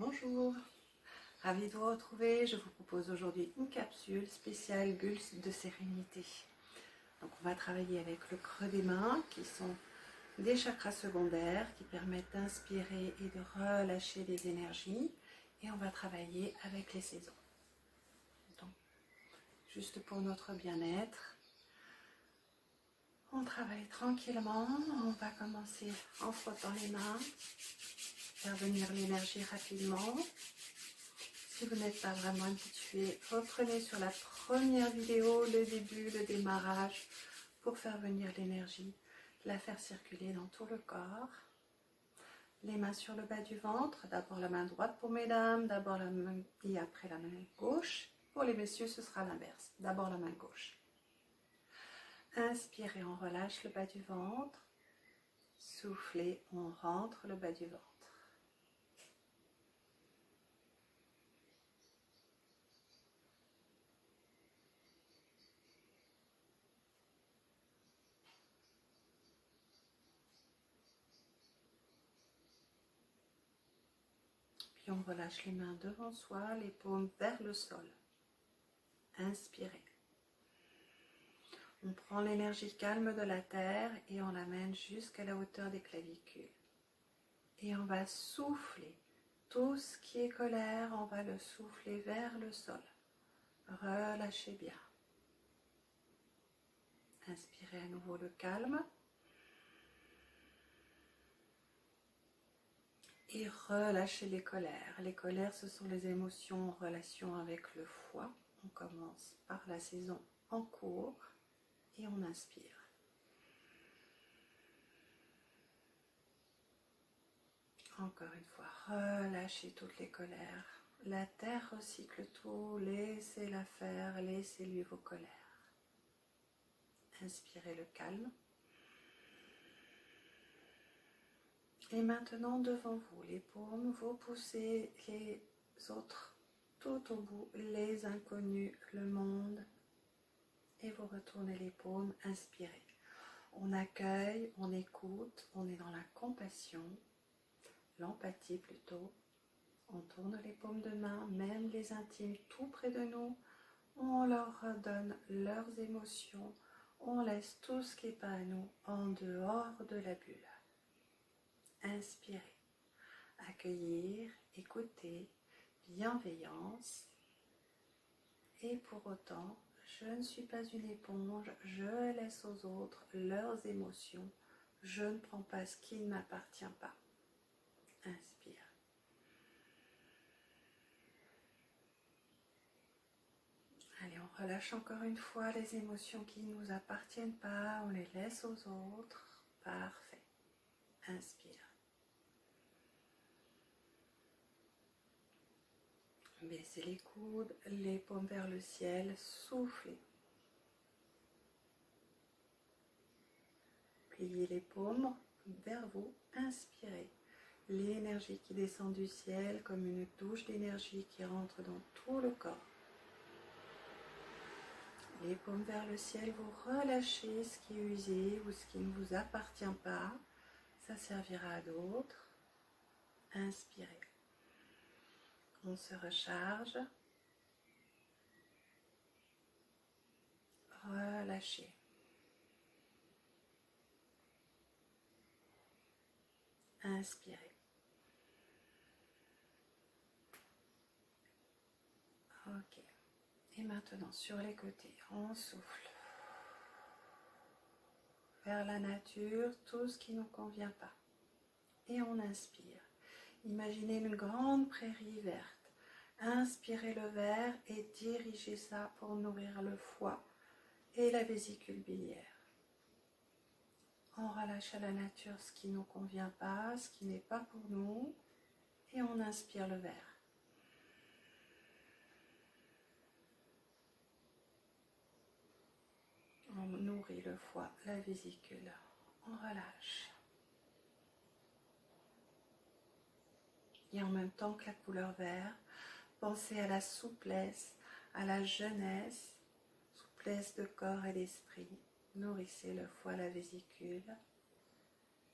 Bonjour, ravie de vous retrouver. Je vous propose aujourd'hui une capsule spéciale bulle de sérénité. Donc on va travailler avec le creux des mains qui sont des chakras secondaires qui permettent d'inspirer et de relâcher les énergies. Et on va travailler avec les saisons. Donc, juste pour notre bien-être, on travaille tranquillement. On va commencer en frottant les mains, faire venir l'énergie rapidement. Si vous n'êtes pas vraiment habitué, reprenez sur la première vidéo le début, le démarrage pour faire venir l'énergie, la faire circuler dans tout le corps. Les mains sur le bas du ventre, d'abord la main droite pour mesdames, d'abord la main et après la main gauche. Pour les messieurs, ce sera l'inverse, d'abord la main gauche. Inspirez, on relâche le bas du ventre. Soufflez, on rentre le bas du ventre. Puis on relâche les mains devant soi, les paumes vers le sol. Inspirez. On prend l'énergie calme de la terre et on l'amène jusqu'à la hauteur des clavicules. Et on va souffler. Tout ce qui est colère, on va le souffler vers le sol. Relâchez bien. Inspirez à nouveau le calme. Et relâchez les colères. Les colères, ce sont les émotions en relation avec le foie. On commence par la saison en cours et on inspire. Encore une fois, relâchez toutes les colères. La terre recycle tout, laissez-la faire, laissez-lui vos colères. Inspirez le calme. Et maintenant devant vous, les paumes, vous poussez les autres tout au bout, les inconnus, le monde. Et vous retournez les paumes, inspirez. On accueille, on écoute, on est dans la compassion, l'empathie plutôt. On tourne les paumes de main, même les intimes tout près de nous. On leur redonne leurs émotions. On laisse tout ce qui n'est pas à nous en dehors de la bulle. Inspirez, accueillir, écouter, bienveillance. Et pour autant, je ne suis pas une éponge, je laisse aux autres leurs émotions. Je ne prends pas ce qui ne m'appartient pas. Inspire. Allez, on relâche encore une fois les émotions qui ne nous appartiennent pas, on les laisse aux autres. Parfait. Inspire. Baissez les coudes, les paumes vers le ciel, soufflez. Pliez les paumes vers vous, inspirez. L'énergie qui descend du ciel comme une douche d'énergie qui rentre dans tout le corps. Les paumes vers le ciel, vous relâchez ce qui est usé ou ce qui ne vous appartient pas. Ça servira à d'autres. Inspirez. On se recharge. Relâchez. Inspirez. Ok. Et maintenant, sur les côtés, on souffle. Vers la nature, tout ce qui ne nous convient pas. Et on inspire. Imaginez une grande prairie verte. Inspirez le vert et dirigez ça pour nourrir le foie et la vésicule biliaire. On relâche à la nature ce qui ne nous convient pas, ce qui n'est pas pour nous, et on inspire le vert. On nourrit le foie, la vésicule. On relâche. Et en même temps que la couleur vert, pensez à la souplesse, à la jeunesse, souplesse de corps et d'esprit. Nourrissez le foie, la vésicule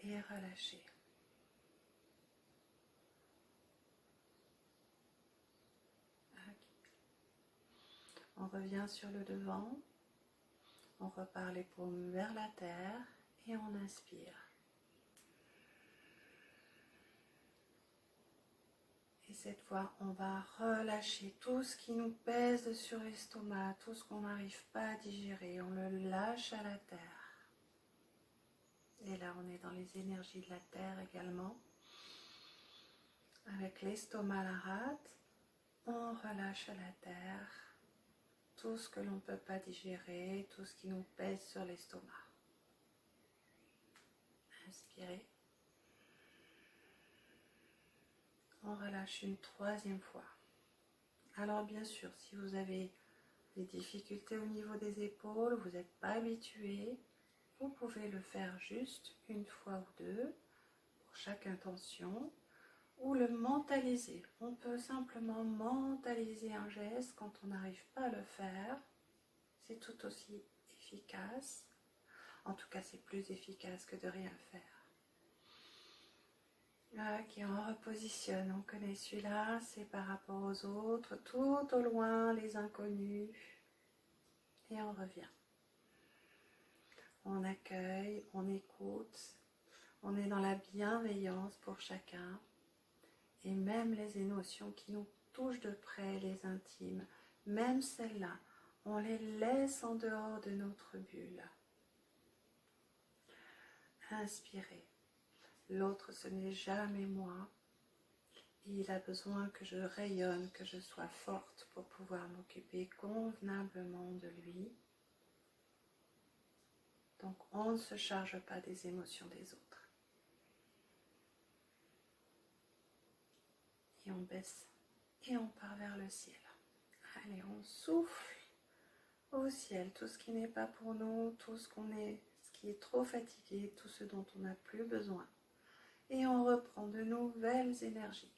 et relâchez. On revient sur le devant. On repart les paumes vers la terre et on inspire. Et cette fois, on va relâcher tout ce qui nous pèse sur l'estomac, tout ce qu'on n'arrive pas à digérer. On le lâche à la terre. Et là, on est dans les énergies de la terre également. Avec l'estomac à la rate, on relâche à la terre tout ce que l'on ne peut pas digérer, tout ce qui nous pèse sur l'estomac. Inspirez. On relâche une troisième fois. Alors bien sûr, si vous avez des difficultés au niveau des épaules, vous n'êtes pas habitué, vous pouvez le faire juste une fois ou deux pour chaque intention ou le mentaliser. On peut simplement mentaliser un geste quand on n'arrive pas à le faire. C'est tout aussi efficace. En tout cas, c'est plus efficace que de rien faire. Ok, on repositionne, on connaît celui-là, c'est par rapport aux autres, tout au loin, les inconnus, et on revient. On accueille, on écoute, on est dans la bienveillance pour chacun, et même les émotions qui nous touchent de près, les intimes, même celles-là, on les laisse en dehors de notre bulle. Inspirez. L'autre, ce n'est jamais moi. Il a besoin que je rayonne, que je sois forte pour pouvoir m'occuper convenablement de lui. Donc, on ne se charge pas des émotions des autres. Et on baisse et on part vers le ciel. Allez, on souffle au ciel tout ce qui n'est pas pour nous, tout ce qui est trop fatigué, tout ce dont on n'a plus besoin. Et on reprend de nouvelles énergies.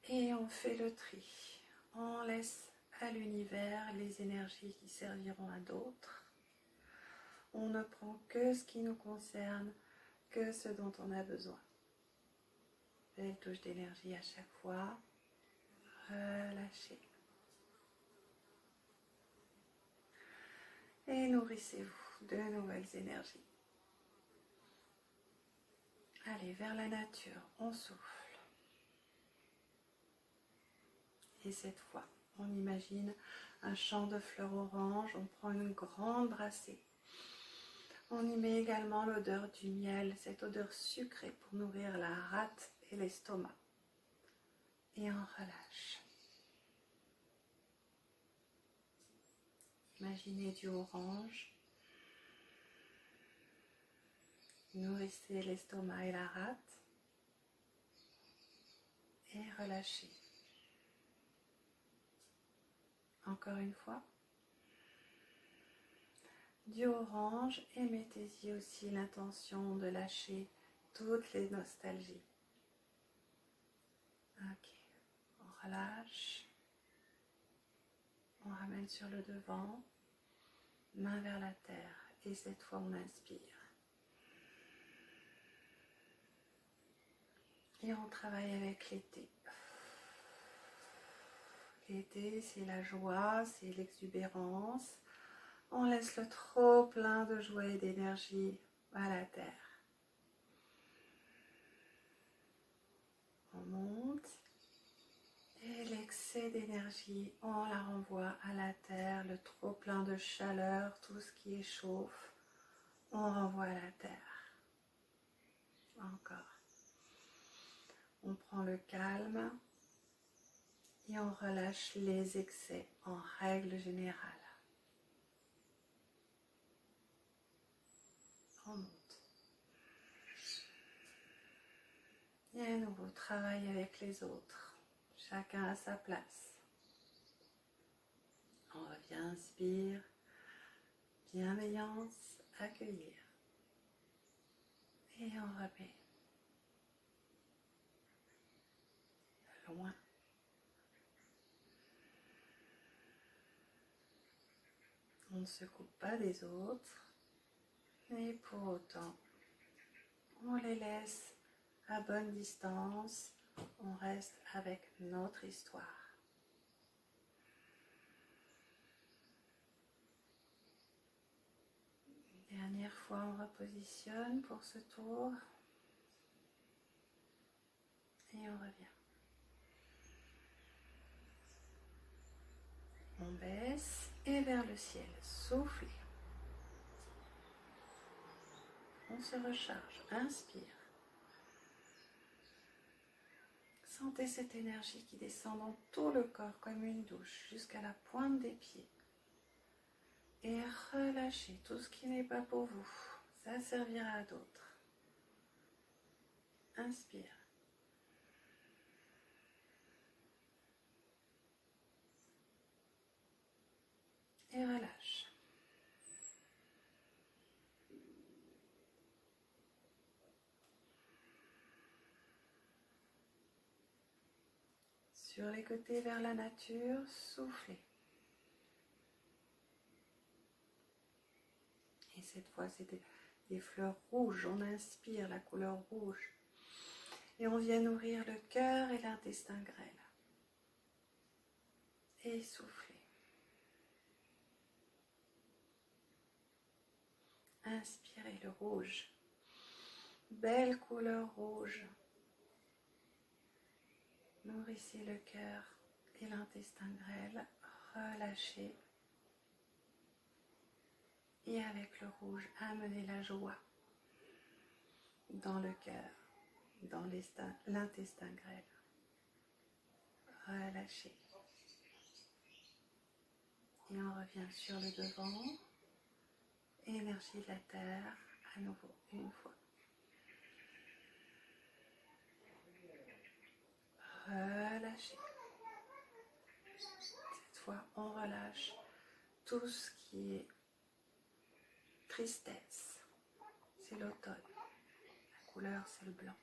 Et on fait le tri. On laisse à l'univers les énergies qui serviront à d'autres. On ne prend que ce qui nous concerne, que ce dont on a besoin. Belle touche d'énergie à chaque fois. Relâchez. Et nourrissez-vous de nouvelles énergies. Allez, vers la nature, on souffle. Et cette fois, on imagine un champ de fleurs oranges, on prend une grande brassée. On y met également l'odeur du miel, cette odeur sucrée pour nourrir la rate et l'estomac. Et on relâche. Imaginez du orange. Nourrissez l'estomac et la rate. Et relâchez. Encore une fois. Du orange et mettez-y aussi l'intention de lâcher toutes les nostalgies. Ok, on relâche. On ramène sur le devant, main vers la terre et cette fois on inspire. Et on travaille avec l'été. L'été, c'est la joie, c'est l'exubérance. On laisse le trop plein de joie et d'énergie à la terre. On monte et l'excès d'énergie, on la renvoie à la terre. Le trop plein de chaleur, tout ce qui échauffe, on renvoie à la terre. Encore. On prend le calme et on relâche les excès en règle générale. On monte. Et à nouveau, travail avec les autres. Chacun à sa place. On revient, inspire. Bienveillance, accueillir. Et on remet. Loin. On ne se coupe pas des autres. Et pour autant, on les laisse à bonne distance. On reste avec notre histoire. Dernière fois, on repositionne pour ce tour. Et on revient. On baisse et vers le ciel. Soufflez. On se recharge. Inspire. Sentez cette énergie qui descend dans tout le corps comme une douche jusqu'à la pointe des pieds. Et relâchez tout ce qui n'est pas pour vous. Ça servira à d'autres. Inspire. Et relâche. Sur les côtés vers la nature, soufflez. Et cette fois, c'est des fleurs rouges. On inspire la couleur rouge. Et on vient nourrir le cœur et l'intestin grêle. Et soufflez. Inspirez le rouge. Belle couleur rouge. Nourrissez le cœur et l'intestin grêle. Relâchez. Et avec le rouge, amenez la joie dans le cœur, dans l'intestin grêle. Relâchez. Et on revient sur le devant. Énergie de la terre, à nouveau, une fois. Relâchez. Cette fois, on relâche tout ce qui est tristesse. C'est l'automne. La couleur, c'est le blanc.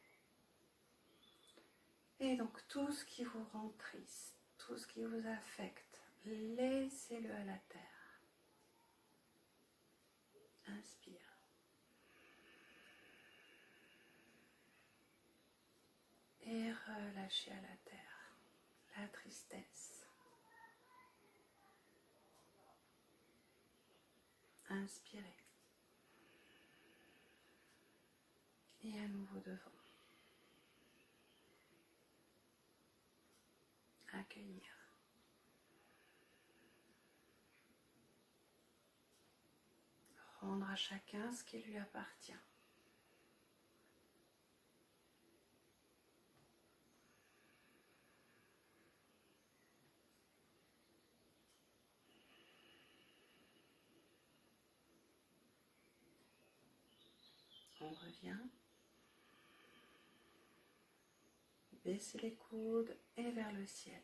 Et donc, tout ce qui vous rend triste, tout ce qui vous affecte, laissez-le à la terre. Inspire. Et relâchez à la terre la tristesse. Inspirez. Et à nouveau devant. Accueillir. Rendre à chacun ce qui lui appartient. On revient. Baissez les coudes et vers le ciel.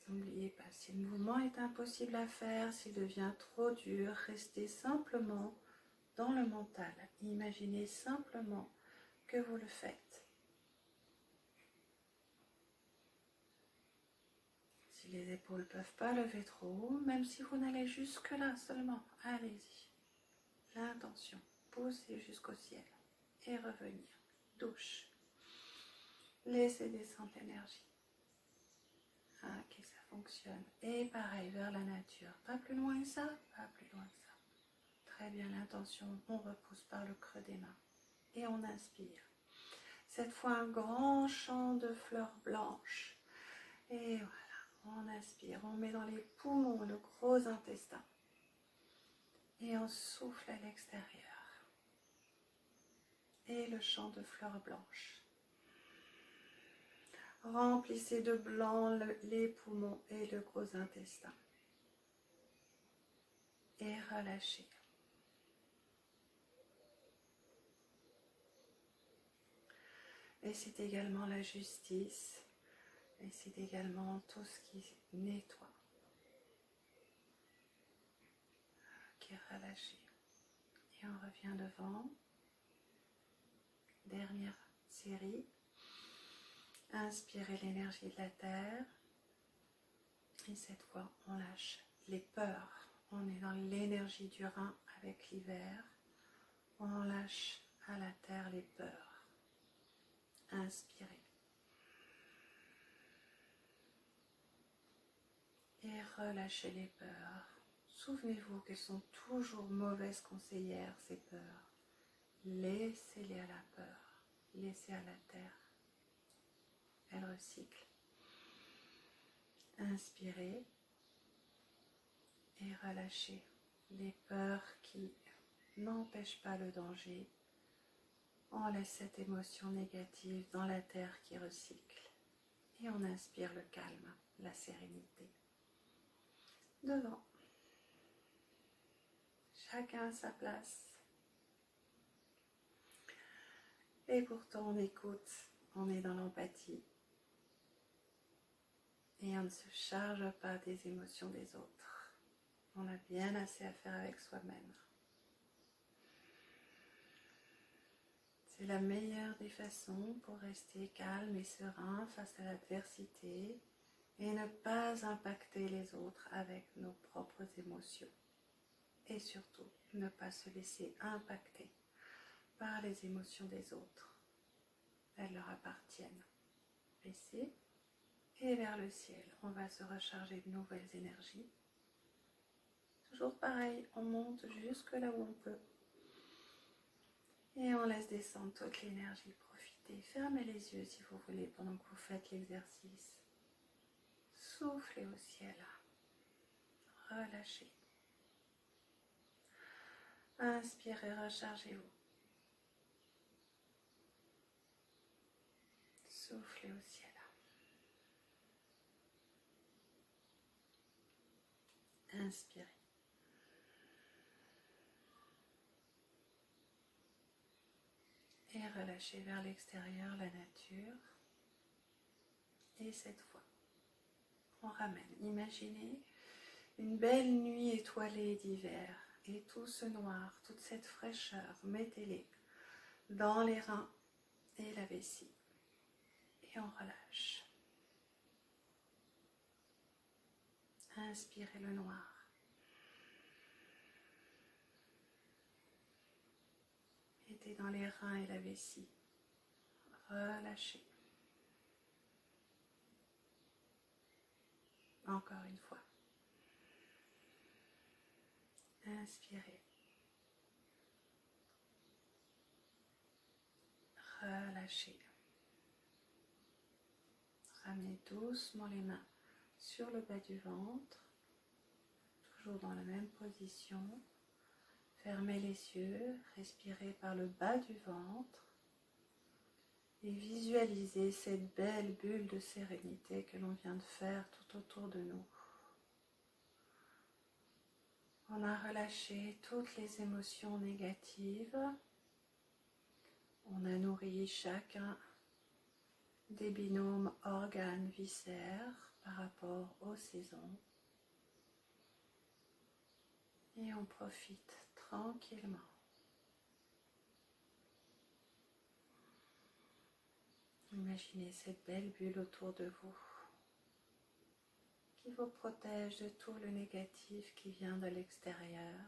N'oubliez pas, si le mouvement est impossible à faire, s'il devient trop dur, restez simplement dans le mental. Imaginez simplement que vous le faites. Si les épaules ne peuvent pas lever trop haut, même si vous n'allez jusque là seulement, allez-y. L'intention, poussez jusqu'au ciel et revenir. Douche. Laissez descendre l'énergie. Ok, ça fonctionne. Et pareil, vers la nature. Pas plus loin que ça, pas plus loin que ça. Très bien, l'intention, on repousse par le creux des mains. Et on inspire. Cette fois, un grand champ de fleurs blanches. Et voilà, on inspire. On met dans les poumons le gros intestin. Et on souffle à l'extérieur. Et le champ de fleurs blanches. Remplissez de blanc les poumons et le gros intestin. Et relâchez. Et c'est également la justice. Et c'est également tout ce qui nettoie. Qui est relâché. Et on revient devant. Dernière série. Inspirez l'énergie de la terre. Et cette fois, on lâche les peurs. On est dans l'énergie du rein avec l'hiver. On lâche à la terre les peurs. Inspirez. Et relâchez les peurs. Souvenez-vous qu'elles sont toujours mauvaises conseillères, ces peurs. Laissez-les à la peur. Laissez à la terre. Elle recycle. Inspirez et relâchez les peurs qui n'empêchent pas le danger. On laisse cette émotion négative dans la terre qui recycle. Et on inspire le calme, la sérénité. Devant. Chacun à sa place. Et pourtant on écoute, on est dans l'empathie. Et on ne se charge pas des émotions des autres. On a bien assez à faire avec soi-même. C'est la meilleure des façons pour rester calme et serein face à l'adversité et ne pas impacter les autres avec nos propres émotions. Et surtout, ne pas se laisser impacter par les émotions des autres. Elles leur appartiennent. Laissez. Et vers le ciel, on va se recharger de nouvelles énergies. Toujours pareil, on monte jusque là où on peut. Et on laisse descendre toute l'énergie. Profitez, fermez les yeux si vous voulez pendant que vous faites l'exercice. Soufflez au ciel. Relâchez. Inspirez, rechargez-vous. Soufflez au ciel. Inspirez. Et relâchez vers l'extérieur la nature. Et cette fois, on ramène. Imaginez une belle nuit étoilée d'hiver. Et tout ce noir, toute cette fraîcheur, mettez-les dans les reins et la vessie. Et on relâche. Inspirez le noir. Mettez dans les reins et la vessie. Relâchez. Encore une fois. Inspirez. Relâchez. Ramenez doucement les mains sur le bas du ventre, toujours dans la même position. Fermez les yeux, respirez par le bas du ventre et visualisez cette belle bulle de sérénité que l'on vient de faire tout autour de nous. On a relâché toutes les émotions négatives. On a nourri chacun des binômes organes viscères par rapport aux saisons. Et on profite tranquillement. Imaginez cette belle bulle autour de vous qui vous protège de tout le négatif qui vient de l'extérieur.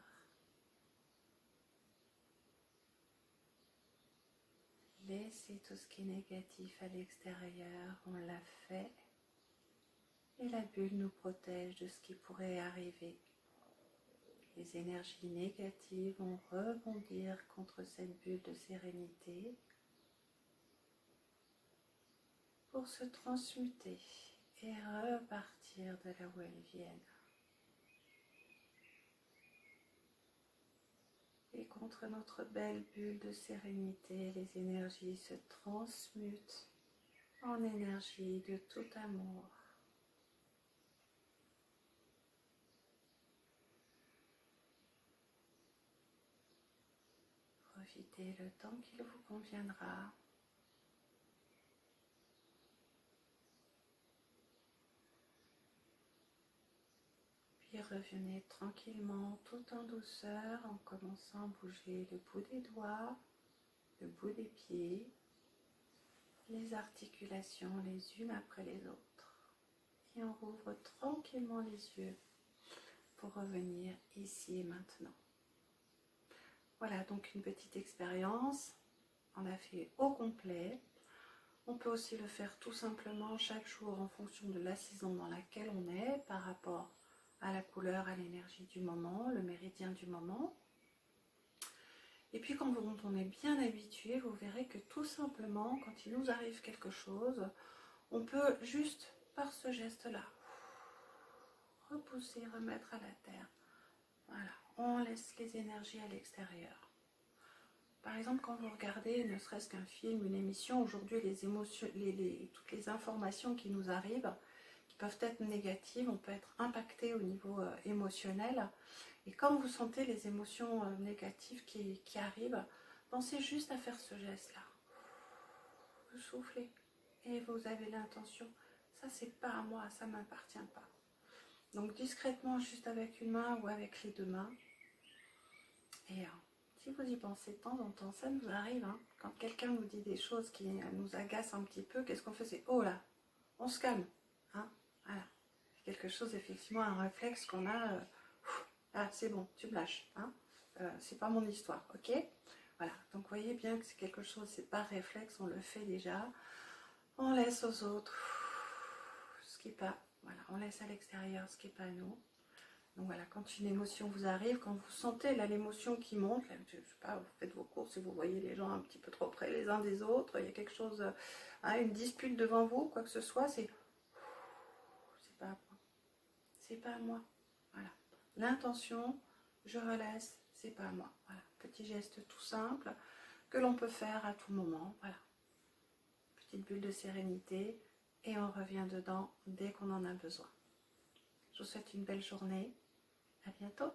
Laissez tout ce qui est négatif à l'extérieur, on l'a fait. Et la bulle nous protège de ce qui pourrait arriver. Les énergies négatives vont rebondir contre cette bulle de sérénité pour se transmuter et repartir de là où elles viennent. Et contre notre belle bulle de sérénité, les énergies se transmutent en énergie de tout amour. Profitez le temps qu'il vous conviendra. Puis revenez tranquillement, tout en douceur, en commençant à bouger le bout des doigts, le bout des pieds, les articulations les unes après les autres. Et on rouvre tranquillement les yeux pour revenir ici et maintenant. Voilà donc une petite expérience. On a fait au complet. On peut aussi le faire tout simplement chaque jour en fonction de la saison dans laquelle on est, par rapport à la couleur, à l'énergie du moment, le méridien du moment. Et puis quand on est bien habitué, vous verrez que tout simplement, quand il nous arrive quelque chose, on peut juste, par ce geste-là, repousser, remettre à la terre. Voilà, on laisse les énergies à l'extérieur. Par exemple, quand vous regardez ne serait-ce qu'un film, une émission, aujourd'hui les émotions, toutes les informations qui nous arrivent, qui peuvent être négatives, on peut être impacté au niveau émotionnel. Et quand vous sentez les émotions négatives qui arrivent, pensez juste à faire ce geste-là. Vous soufflez et vous avez l'intention, ça c'est pas à moi, ça ne m'appartient pas. Donc discrètement, juste avec une main ou avec les deux mains. Et si vous y pensez de temps en temps, ça nous arrive, hein, quand quelqu'un nous dit des choses qui nous agacent un petit peu, qu'est-ce qu'on fait? C'est oh là, on se calme. Hein, voilà. C'est quelque chose, effectivement, un réflexe qu'on a. Ah, c'est bon, tu me lâches. Hein, c'est pas mon histoire, ok? Voilà, donc vous voyez bien que c'est quelque chose, c'est par réflexe, on le fait déjà. On laisse aux autres ce qui n'est pas. Voilà, on laisse à l'extérieur ce qui n'est pas à nous. Donc voilà, quand une émotion vous arrive, quand vous sentez là l'émotion qui monte, là, je sais pas, vous faites vos courses et vous voyez les gens un petit peu trop près les uns des autres, il y a quelque chose, une dispute devant vous, quoi que ce soit, c'est pas à moi. C'est pas à moi. Voilà. L'intention, je relaisse, c'est pas à moi. Voilà. Petit geste tout simple que l'on peut faire à tout moment. Voilà. Petite bulle de sérénité et on revient dedans dès qu'on en a besoin. Je vous souhaite une belle journée. À bientôt.